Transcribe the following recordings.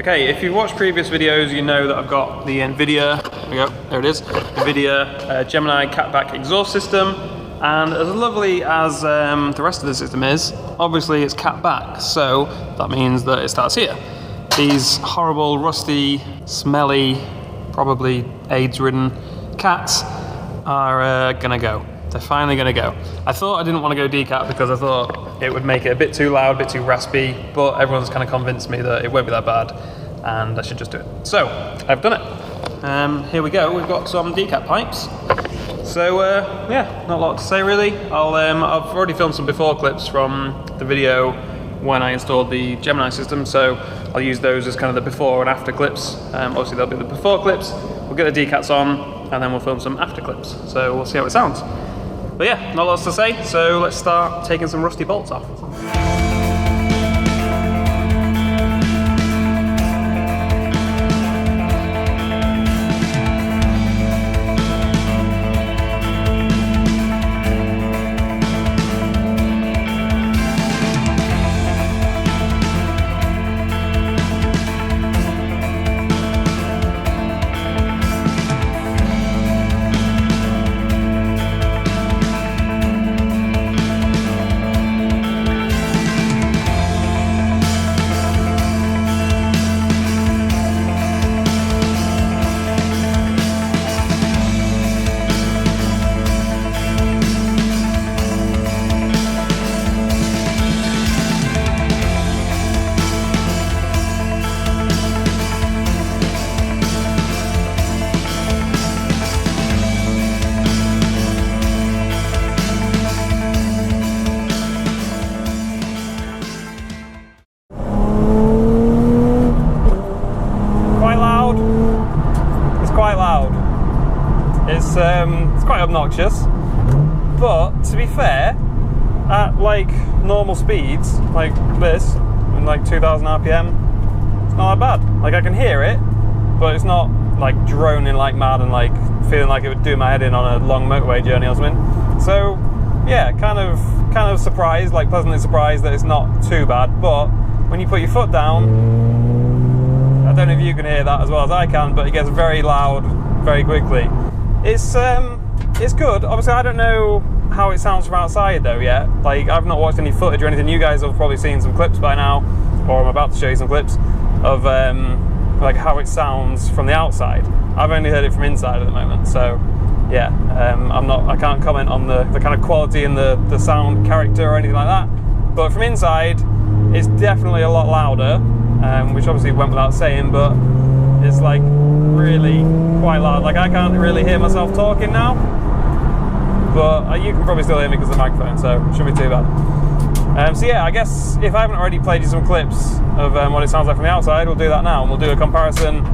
Okay, if you've watched previous videos, you know that I've got the Invidia, there we go, there it is, Invidia Gemini catback exhaust system. And as lovely as the rest of the system is, obviously it's catback, so that means that it starts here. These horrible, rusty, smelly, probably AIDS-ridden cats are gonna go. They're finally gonna go. I thought I didn't want to go Decat because I thought it would make it a bit too loud, a bit too raspy, but everyone's kind of convinced me that it won't be that bad and I should just do it. So, I've done it. Here we go, we've got some Decat pipes. So, yeah, not a lot to say really. I've already filmed some before clips from the video when I installed the Gemini system, so I'll use those as kind of the before and after clips. Obviously there'll be the before clips, we'll get the Decats on, and then we'll film some after clips. So we'll see how it sounds. But yeah, not lots to say, so let's start taking some rusty bolts off. It's quite obnoxious, but to be fair, at like normal speeds, like this, in like 2000 RPM, it's not that bad. Like I can hear it, but it's not like droning like mad and like feeling like it would do my head in on a long motorway journey or something. So yeah, kind of surprised, like pleasantly surprised that it's not too bad. But when you put your foot down, I don't know if you can hear that as well as I can, but it gets very loud very quickly. It's good. Obviously, I don't know how it sounds from outside though yet. Like, I've not watched any footage or anything. You guys have probably seen some clips by now, or I'm about to show you some clips of like how it sounds from the outside. I've only heard it from inside at the moment, so yeah, I can't comment on the kind of quality and the sound character or anything like that. But from inside, it's definitely a lot louder, which obviously went without saying, but it's like really quite loud. Like I can't really hear myself talking now, but you can probably still hear me because of the microphone, so it shouldn't be too bad. So yeah, I guess if I haven't already played you some clips of what it sounds like from the outside, we'll do that now, and we'll do a comparison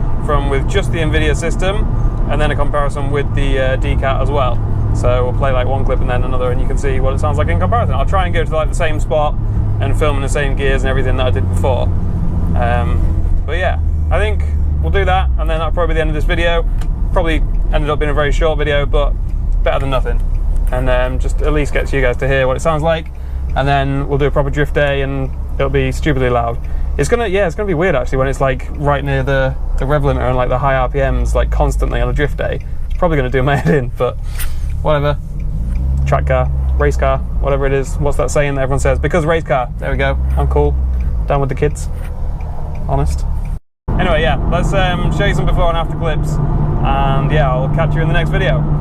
with just the Invidia system, and then a comparison with the Decat as well. So we'll play like one clip and then another, and you can see what it sounds like in comparison. I'll try and go to like the same spot and film in the same gears and everything that I did before. But yeah, I think we'll do that, and then that'll probably be the end of this video. Probably ended up being a very short video, but better than nothing. And just at least gets you guys to hear what it sounds like. And then we'll do a proper drift day, and it'll be stupidly loud. It's gonna be weird actually when it's like right near the rev limiter and like the high RPMs like constantly on a drift day. It's probably gonna do my head in, but whatever. Track car, race car, whatever it is. What's that saying that everyone says? Because race car. There we go. I'm cool. Down with the kids. Honest. Anyway, yeah, let's show you some before and after clips, and yeah, I'll catch you in the next video.